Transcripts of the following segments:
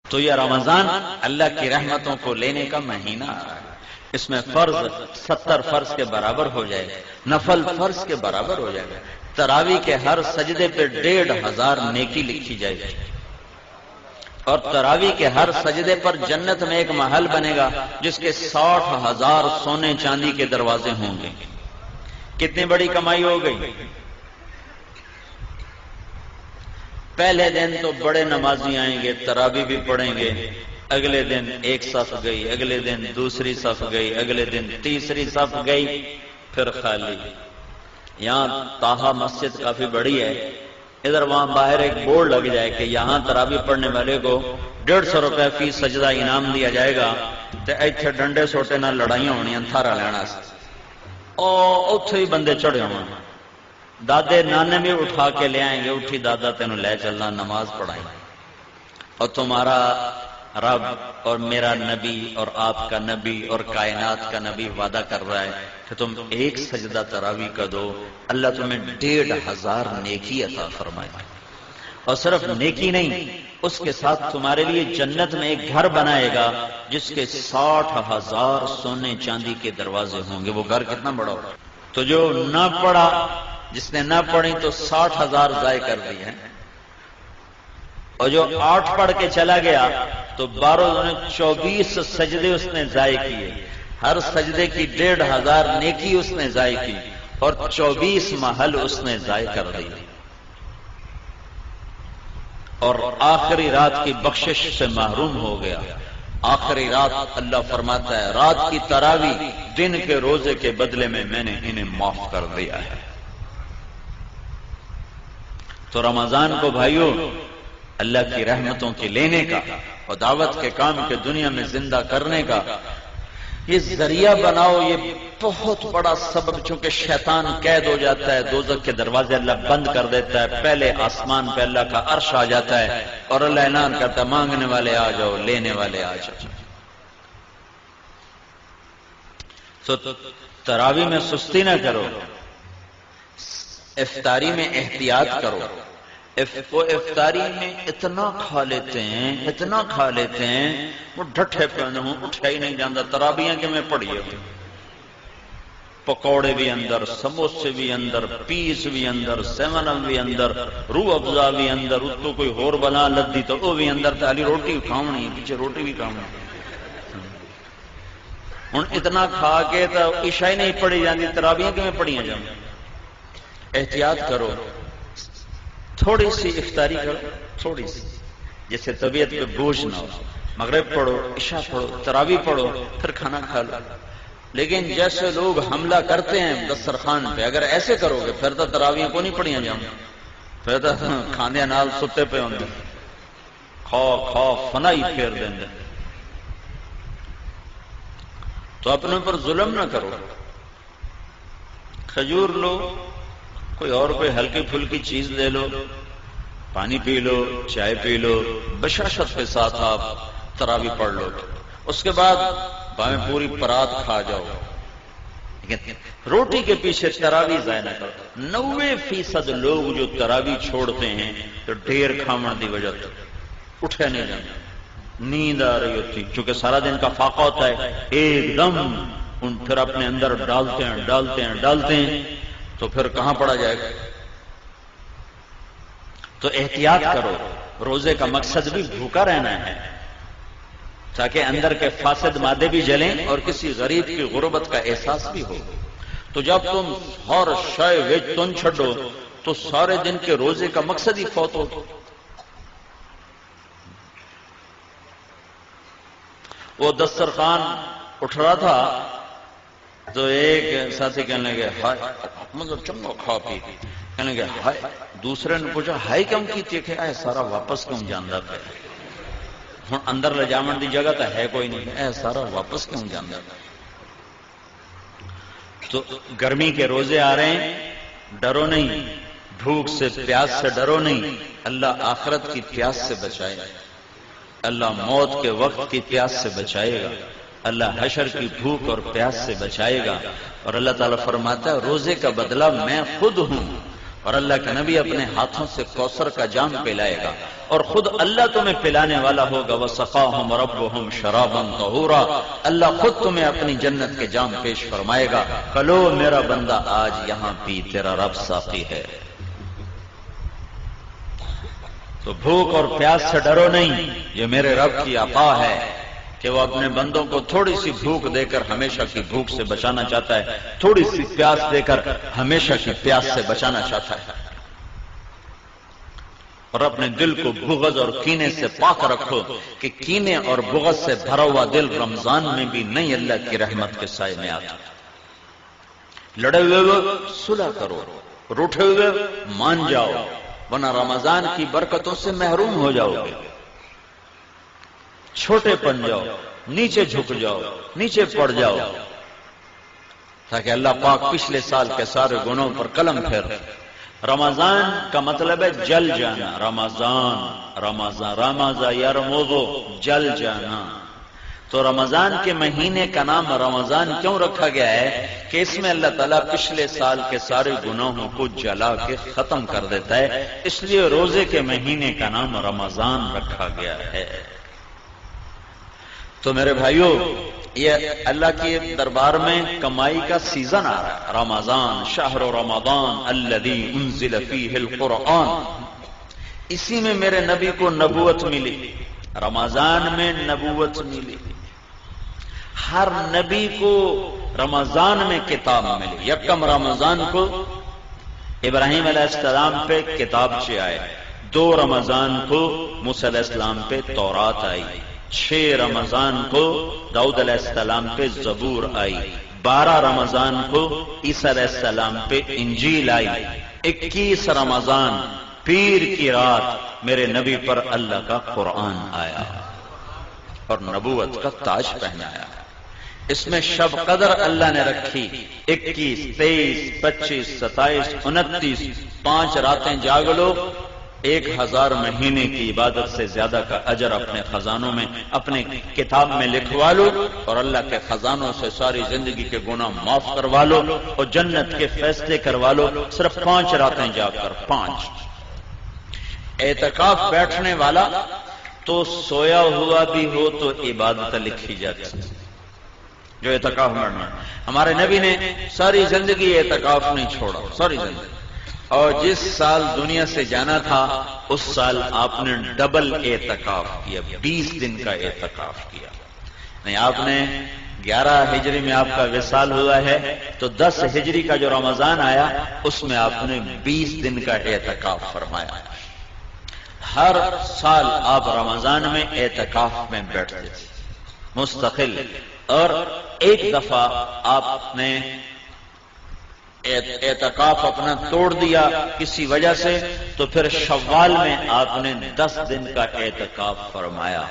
تو یہ رمضان اللہ کی رحمتوں کو لینے کا مہینہ آ رہا ہے، اس میں فرض 70 فرض کے برابر ہو جائے گا، نفل فرض کے برابر ہو جائے گا، تراویح کے ہر سجدے پہ 1500 نیکی لکھی جائے گی، اور تراویح کے ہر سجدے پر جنت میں ایک محل بنے گا جس کے 60,000 سونے چاندی کے دروازے ہوں گے۔ کتنی بڑی کمائی ہو گئی۔ پہلے دن تو بڑے نمازی آئیں گے، تراویح بھی پڑھیں گے، اگلے دن ایک صف گئی، اگلے دن دوسری صف گئی، اگلے دن تیسری صف گئی، پھر خالی۔ یہاں طاہا مسجد کافی بڑی ہے، ادھر وہاں باہر ایک بورڈ لگ جائے کہ یہاں تراویح پڑھنے والے کو 150 روپے فی سجدہ انعام دیا جائے گا، تو ایتھے ڈنڈے سوٹے نہ لڑائیاں ہونیاں تھارا لینا سے، اور اتھے ہی بندے چڑھے ہونا، دادے نانے بھی اٹھا کے لے آئیں گے، اٹھی دادا تینوں لے چلنا، نماز پڑھائیں گے، اور تمہارا رب اور میرا نبی اور آپ کا نبی اور کائنات کا نبی وعدہ کر رہا ہے کہ تم ایک سجدہ تراویح کا دو، اللہ تمہیں 1500 نیکی عطا فرمائے، اور صرف نیکی نہیں، اس کے ساتھ تمہارے لیے جنت میں ایک گھر بنائے گا جس کے 60,000 سونے چاندی کے دروازے ہوں گے۔ وہ گھر کتنا بڑا ہوگا؟ تو جو نہ پڑھا، جس نے نہ پڑھی تو 60,000 ضائع کر دی ہے، اور جو 8 پڑھ کے چلا گیا تو 24 سجدے اس نے ضائع کیے، ہر سجدے کی 1500 نیکی اس نے ضائع کی، اور 24 محل اس نے ضائع کر دی، اور آخری رات کی بخشش سے محروم ہو گیا۔ آخری رات اللہ فرماتا ہے رات کی تراویح دن کے روزے کے بدلے میں نے انہیں معاف کر دیا ہے۔ تو رمضان کو بھائیو اللہ کی رحمتوں کے لینے کا اور دعوت کے کام کے دنیا میں زندہ کرنے کا یہ ذریعہ بناؤ۔ یہ بہت بڑا سبب، چونکہ شیطان قید ہو جاتا ہے، دوزخ کے دروازے اللہ بند کر دیتا ہے، پہلے آسمان پہ اللہ کا عرش آ جاتا ہے اور اللہ اعلان کرتا ہے مانگنے والے آ جاؤ، لینے والے آ جاؤ۔ تو تراویح میں سستی نہ کرو، افطاری میں احتیاط کرو۔ وہ افطاری میں اتنا کھا لیتے ہیں، اتنا کھا لیتے ہیں، وہ ڈھٹے پہ ہوں، اٹھا ہی نہیں جاتا۔ تراویح کہ میں پڑھیے پکوڑے بھی اندر، سموسے بھی اندر، پیس بھی اندر، 7 اپ بھی اندر، روح افزا بھی اندر، اس کو کوئی اور بنا لدی تو وہ بھی اندر، تالی روٹی کھاونی، پیچھے روٹی بھی کھاونی۔ ہوں اتنا کھا کے تو عشاء نہیں پڑھی جاتی، تراویح کہ میں پڑھیاں جاؤں۔ احتیاط کرو، تھوڑی سی افطاری کرو، تھوڑی سی، جیسے طبیعت پہ بوجھ نہ ہو۔ مغرب پڑھو، عشاء پڑھو، تراویح پڑھو، پھر کھانا کھا لو۔ لیکن جیسے لوگ حملہ کرتے ہیں دسترخوان پہ، اگر ایسے کرو گے پھر تو تراویح کو نہیں پڑھیاں جاؤں، پھر تو کھاندے نال ستے پہ ہوں گے، کھا فنائی پھیر دیں گے۔ تو اپنے پر ظلم نہ کرو، کھجور لو، کوئی اور کوئی ہلکی پھلکی چیز لے لو، پانی پی لو، چائے پی لو، بشاشت کے ساتھ آپ تراویح پڑھ لو۔ اس کے بعد بھاویں پوری پرات کھا جاؤ، لیکن روٹی کے پیچھے تراویح ضائع نہ کرو۔ 90% لوگ جو تراویح چھوڑتے ہیں تو ڈھیر کھاون دی وجہ سے اٹھے نہیں جاتے، نیند آ رہی ہوتی، چونکہ سارا دن کا فاقہ ہوتا ہے، ایک دم ان پھر اپنے اندر ڈالتے ہیں تو پھر کہاں پڑا جائے گا۔ تو احتیاط کرو، روزے کا مقصد بھی بھوکا رہنا ہے تاکہ اندر کے فاسد مادے بھی جلیں اور کسی غریب کی غربت کا احساس بھی ہو۔ تو جب تم ہر شے وچ تن چھڈو تو سارے دن کے روزے کا مقصد ہی فوت ہو۔ وہ دسترخوان اٹھ رہا تھا تو ایک ساتھی کہنے لگے ہائے، مطلب چنگا کھا پی، کہنے لگے ہائے، دوسرے نے پوچھا ہائے کیوں کی کہ اے سارا واپس کیوں جانا پہ، ہوں اندر لے جاون دی جگہ تو ہے کوئی نہیں، اے سارا واپس کیوں جانا پہ۔ تو گرمی کے روزے آ رہے ہیں، ڈرو نہیں، بھوک سے پیاس سے ڈرو نہیں، اللہ آخرت کی پیاس سے بچائے گا، اللہ موت کے وقت کی پیاس سے بچائے گا، اللہ حشر کی بھوک اور پیاس سے بچائے گا۔ اور اللہ تعالیٰ فرماتا ہے روزے کا بدلہ میں خود ہوں، اور اللہ کے نبی اپنے ہاتھوں سے کوثر کا جام پلائے گا اور خود اللہ تمہیں پلانے والا ہوگا وَسَقَاهُمْ رَبُّهُمْ شَرَابًا طَهُورًا، اللہ خود تمہیں اپنی جنت کے جام پیش فرمائے گا، کلو میرا بندہ آج یہاں پی، تیرا رب ساقی ہے۔ تو بھوک اور پیاس سے ڈرو نہیں، یہ میرے رب کی عطا ہے کہ وہ اپنے بندوں کو تھوڑی سی بھوک دے کر ہمیشہ کی بھوک سے بچانا چاہتا ہے، تھوڑی سی پیاس دے کر ہمیشہ کی پیاس سے بچانا چاہتا ہے۔ اور اپنے دل کو بغض اور کینے سے پاک رکھو کہ کینے اور بغض سے بھرا ہوا دل رمضان میں بھی نہیں اللہ کی رحمت کے سائے میں آتا۔ لڑے ہوئے صلح کرو، روٹھے ہوئے مان جاؤ، ورنہ رمضان کی برکتوں سے محروم ہو جاؤ گے۔ چھوٹے پن جاؤ، نیچے جھک جاؤ، نیچے پڑ جاؤ، تاکہ اللہ پاک پچھلے سال کے سارے گناہوں پر قلم پھیر۔ رمضان کا مطلب ہے جل جانا، رمضان رمضان یرمضو، جل جانا۔ تو رمضان کے مہینے کا نام رمضان کیوں رکھا گیا ہے کہ اس میں اللہ تعالیٰ پچھلے سال کے سارے گناہوں کو جلا کے ختم کر دیتا ہے، اس لیے روزے کے مہینے کا نام رمضان رکھا گیا ہے۔ تو میرے بھائیو، یہ اللہ کے دربار میں کمائی کا سیزن آ رہا ہے۔ رمضان شہر رمضان الذی انزل فیہ القرآن، اسی میں میرے نبی کو نبوت ملی، رمضان میں نبوت ملی۔ ہر نبی کو رمضان میں کتاب ملی۔ یکم رمضان کو ابراہیم علیہ السلام پہ کتابچے آئے، 2 رمضان کو موسیٰ علیہ السلام پہ تورات آئی، 6 رمضان کو داؤد علیہ السلام پہ زبور آئی، 12 رمضان کو عیسیٰ علیہ السلام پہ انجیل آئی، 21 رمضان پیر کی رات میرے نبی پر اللہ کا قرآن آیا اور نبوت کا تاج پہنایا۔ اس میں شب قدر اللہ نے رکھی، 21 23 25 27 29، 5 راتیں جاگ لو، 1000 مہینے کی عبادت سے زیادہ کا اجر اپنے خزانوں میں، اپنے کتاب میں لکھوا لو، اور اللہ کے خزانوں سے ساری زندگی کے گناہ معاف کروا لو اور جنت کے فیصلے کروا لو، صرف 5 راتیں جاگ کر۔ 5 اعتکاف بیٹھنے والا تو سویا ہوا بھی ہو تو عبادت لکھی جاتی، جو اعتکاف میں ہمارے نبی نے ساری زندگی اعتکاف نہیں چھوڑا، ساری زندگی۔ اور جس سال دنیا سے جانا تھا اس سال آپ نے ڈبل اعتکاف کیا، 20 دن کا اعتکاف کیا۔ نہیں، آپ نے 11 ہجری میں آپ کا وصال ہوا ہے تو 10 ہجری کا جو رمضان آیا اس میں آپ نے 20 دن کا اعتکاف فرمایا۔ ہر سال آپ رمضان میں اعتکاف میں بیٹھتے تھے مستقل، اور ایک دفعہ آپ نے اعتکاف اپنا توڑ دیا کسی وجہ سے، تو پھر شوال میں آپ نے 10 دن کا اعتکاف فرمایا۔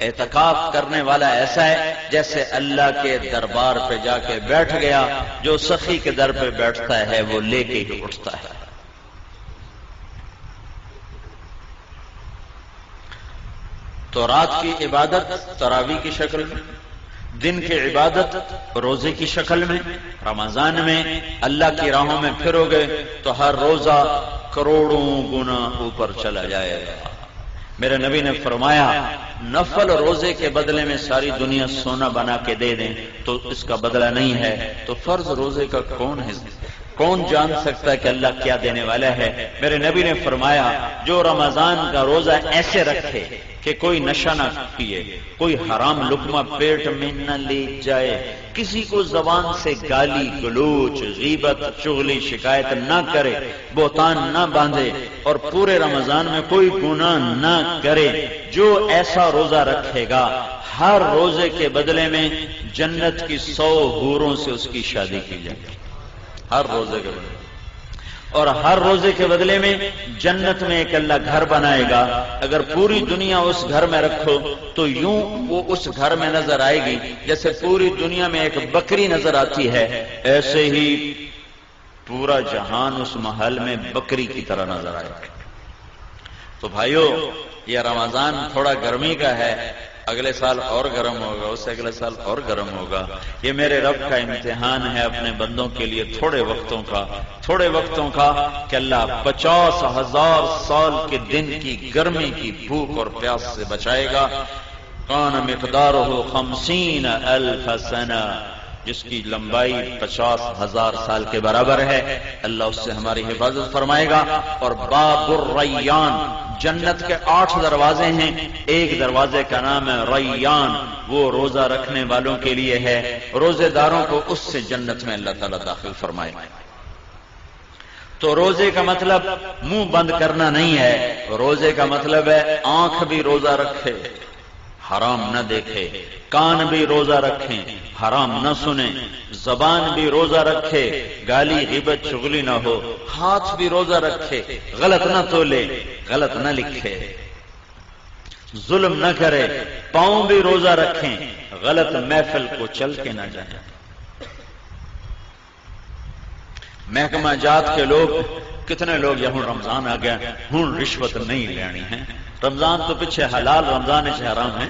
اعتکاف کرنے والا ایسا ہے جیسے اللہ کے دربار پہ جا کے بیٹھ گیا، جو سخی کے در پہ بیٹھتا ہے وہ لے کے ہی اٹھتا ہے۔ تو رات کی عبادت تراویح کی شکل میں، دن کی عبادت روزے کی شکل میں۔ رمضان میں اللہ کی راہوں میں پھرو گے تو ہر روزہ کروڑوں گنا اوپر چلا جائے گا۔ میرے نبی نے فرمایا نفل روزے کے بدلے میں ساری دنیا سونا بنا کے دے دیں تو اس کا بدلہ نہیں ہے، تو فرض روزے کا کون جان سکتا ہے کہ اللہ کیا دینے والا ہے؟ میرے نبی نے فرمایا جو رمضان کا روزہ ایسے رکھے کہ کوئی نشہ نہ پیے، کوئی حرام لقمہ پیٹ میں نہ لے جائے، کسی کو زبان سے گالی گلوچ غیبت چغلی شکایت نہ کرے، بہتان نہ باندھے، اور پورے رمضان میں کوئی گناہ نہ کرے، جو ایسا روزہ رکھے گا ہر روزے کے بدلے میں جنت کی 100 حوروں سے اس کی شادی کی جائے گی، ہر روزے کے بدلے، اور ہر روزے کے بدلے میں جنت میں ایک اللہ گھر بنائے گا۔ اگر پوری دنیا اس گھر میں رکھو تو یوں وہ اس گھر میں نظر آئے گی جیسے پوری دنیا میں ایک بکری نظر آتی ہے، ایسے ہی پورا جہان اس محل میں بکری کی طرح نظر آئے گا۔ تو بھائیو، یہ رمضان تھوڑا گرمی کا ہے، اگلے سال اور گرم ہوگا، اس سے اگلے سال اور گرم ہوگا۔ یہ میرے رب کا امتحان ہے اپنے بندوں کے لیے تھوڑے وقتوں کا کہ اللہ 50,000 سال کے دن کی گرمی کی بھوک اور پیاس سے بچائے گا۔ کان مقدارہ 50,000 سنہ، جس کی لمبائی 50,000 سال کے برابر ہے، اللہ اس سے ہماری حفاظت فرمائے گا۔ اور باب الریان، جنت کے 8 دروازے ہیں، ایک دروازے کا نام ہے ریان، وہ روزہ رکھنے والوں کے لیے ہے، روزے داروں کو اس سے جنت میں اللہ تعالیٰ داخل فرمائے۔ تو روزے کا مطلب منہ بند کرنا نہیں ہے، روزے کا مطلب ہے آنکھ بھی روزہ رکھے، حرام نہ دیکھے، کان بھی روزہ رکھیں، حرام نہ سنیں، زبان بھی روزہ رکھے، گالی غیبت چغلی نہ ہو، ہاتھ بھی روزہ رکھے، غلط نہ تولے، غلط نہ لکھے، ظلم نہ کرے، پاؤں بھی روزہ رکھیں، غلط محفل کو چل کے نہ جائیں۔ محکمہ جات کے لوگ کتنے لوگ یہاں رمضان آ گیا ہوں رشوت نہیں لینی ہے، رمضان تو پیچھے حلال، رمضان سے حرام ہے۔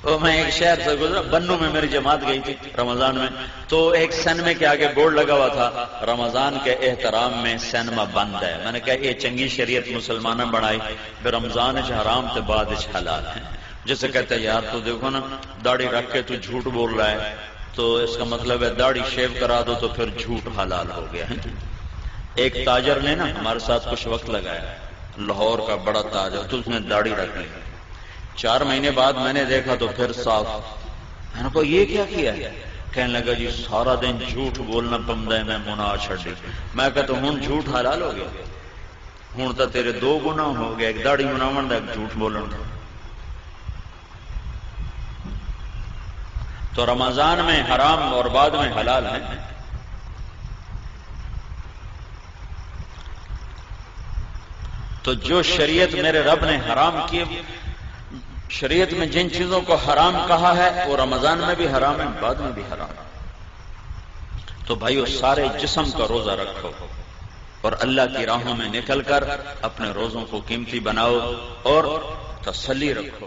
تو میں ایک شہر سے گزرا، بنو میں میری جماعت گئی تھی رمضان میں، تو ایک سینمے کے آگے بورڈ لگا ہوا تھا رمضان کے احترام میں سینما بند ہے۔ میں نے کہا یہ چنگی شریعت مسلمانوں بنائی، پھر رمضان سے حرام تے بعد حلال ہے۔ جسے کہتے ہیں یار تو دیکھو نا داڑھی رکھ کے تو جھوٹ بول رہا ہے، تو اس کا مطلب ہے داڑھی شیو کرا دو تو پھر جھوٹ حلال ہو گیا ہے۔ ایک تاجر نے نا ہمارے ساتھ کچھ وقت لگایا، لاہور کا بڑا تاجر، تو اس نے داڑھی رکھ لی، 4 مہینے بعد میں نے دیکھا تو پھر صاف۔ میں نے کہا یہ کیا کیا ہے؟ کہنے لگا جی سارا دن جھوٹ بولنا پمدا ہے، میں منع چھڈی۔ میں کہتا ہوں جھوٹ حلال ہو گیا، ہوں تو تیرے 2 گناہ ہو گئے، ایک داڑھی مناون دا، ایک جھوٹ بولن دا۔ تو رمضان میں حرام اور بعد میں حلال ہے۔ تو جو شریعت میرے رب نے حرام کیے، شریعت میں جن چیزوں کو حرام کہا ہے وہ رمضان میں بھی حرام ہے، بعد میں بھی حرام ہے۔ تو بھائیو سارے جسم کا روزہ رکھو اور اللہ کی راہوں میں نکل کر اپنے روزوں کو قیمتی بناؤ اور تسلی رکھو۔